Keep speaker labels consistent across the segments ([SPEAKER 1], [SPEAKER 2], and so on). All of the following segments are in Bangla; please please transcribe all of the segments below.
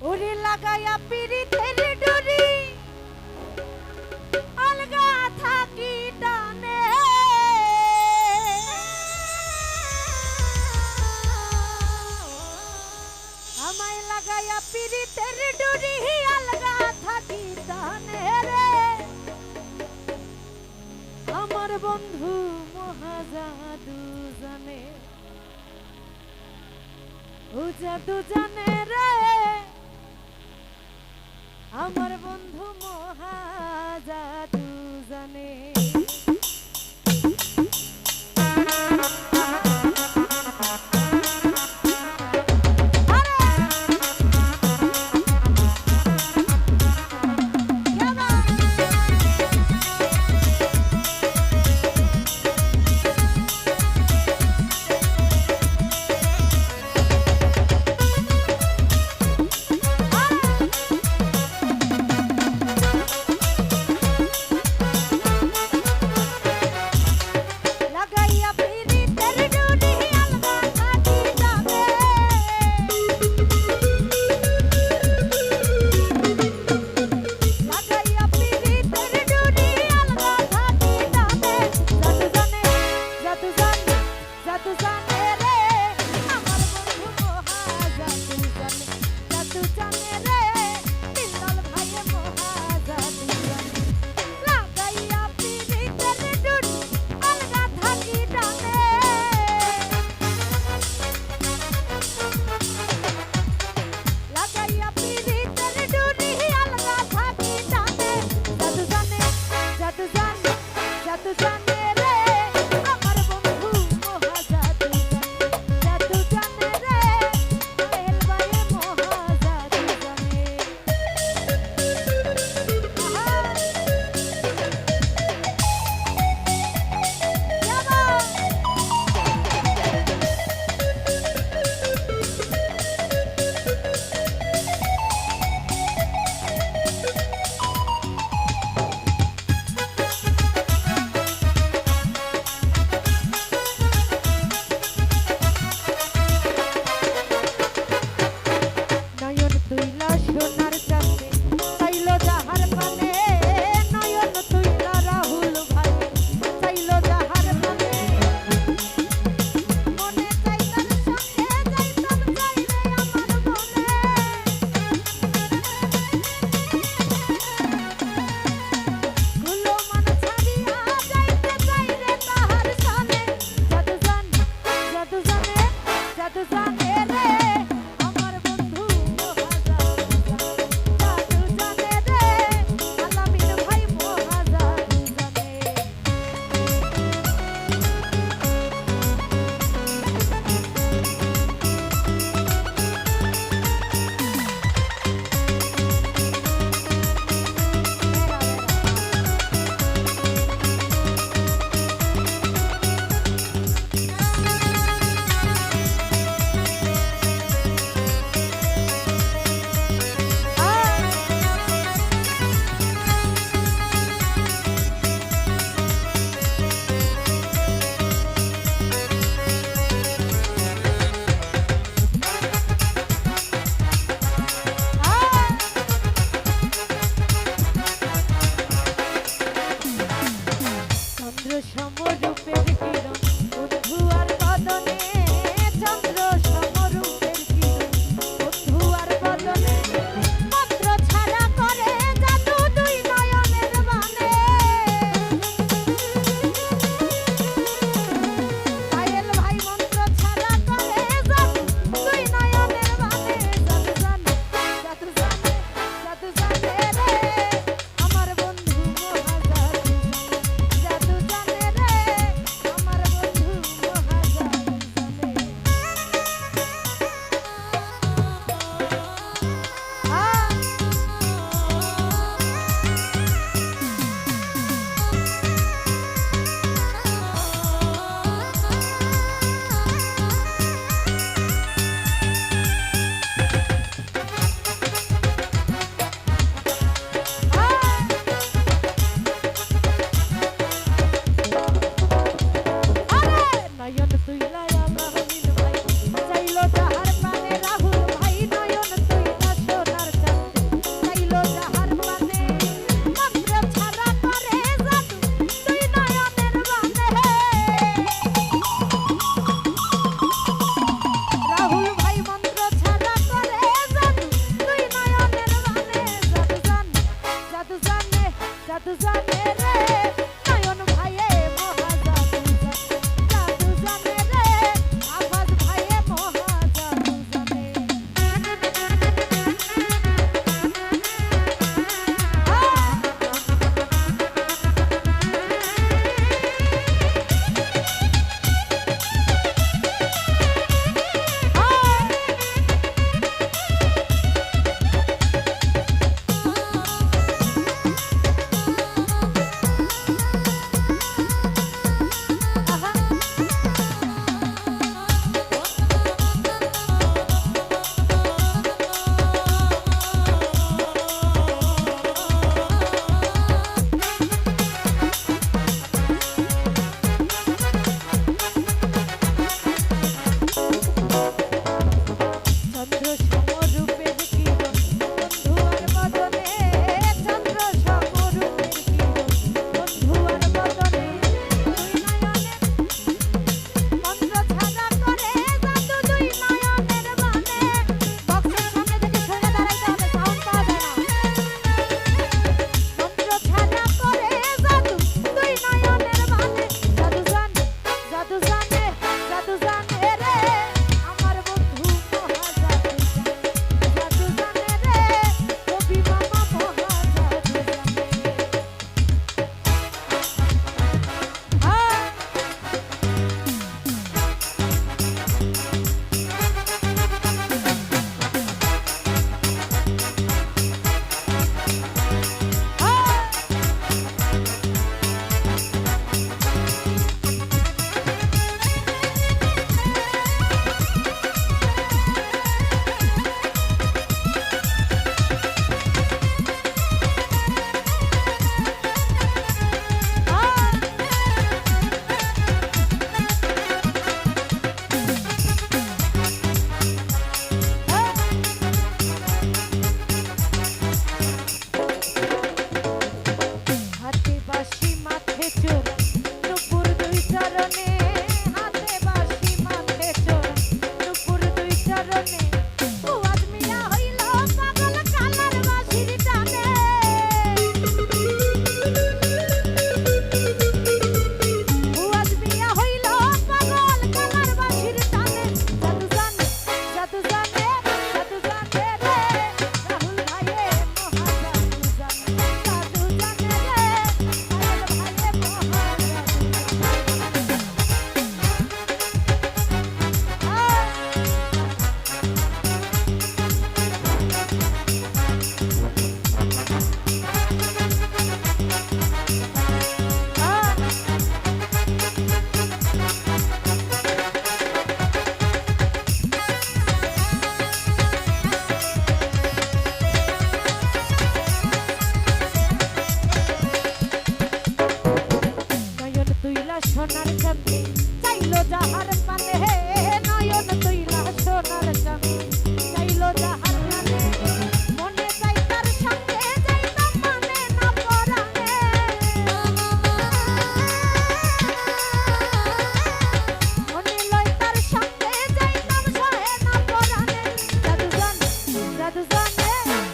[SPEAKER 1] ওরে লাগাইয়া পিরিতের ডুরি আলগা থাকি টানে আমায় লাগাইয়া পিরিতের ডুরি আলগা থাকি টানে রে আমার বন্ধু মহাজাদু জানে ও জাদু জানে রে আমার বন্ধু মহাজাদু জানে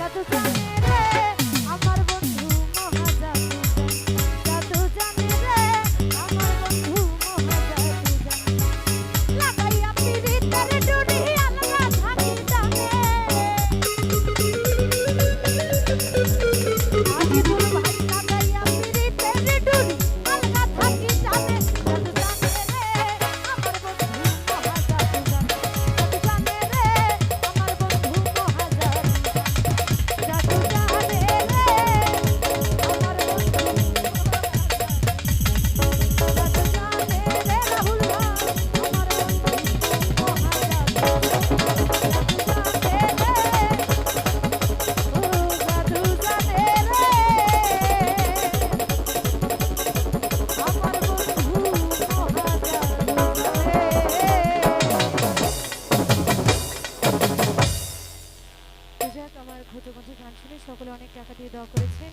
[SPEAKER 1] জাদু জানে রে আমার বন্ধু মহা জাদু জাদু জানে রে আমার বন্ধু মহা জাদু জানে লাগাইয়া পিরিতের ডুরি আলগা থাকি জানে আগে তোর ভাই লাগাইয়া পিরিতের ডুরি আলগা থাকি জানে জাদু জানে রে আমার বন্ধু মহা জাদু জানে জাদু জানে রে আমার বন্ধু মহা জাদু জাদু জানে রে আমার বন্ধু জাদু জানে রে রাহুল্লাহ আমার বন্ধু মহা জাদু জাদু জানে রে ও জাদু জানে রে আমার বন্ধু মহা জাদু জানে। যাক আমার ক্ষতবন্ধু গান শুনে সকলে অনেক টাকা দিয়ে দোয়া করেছে।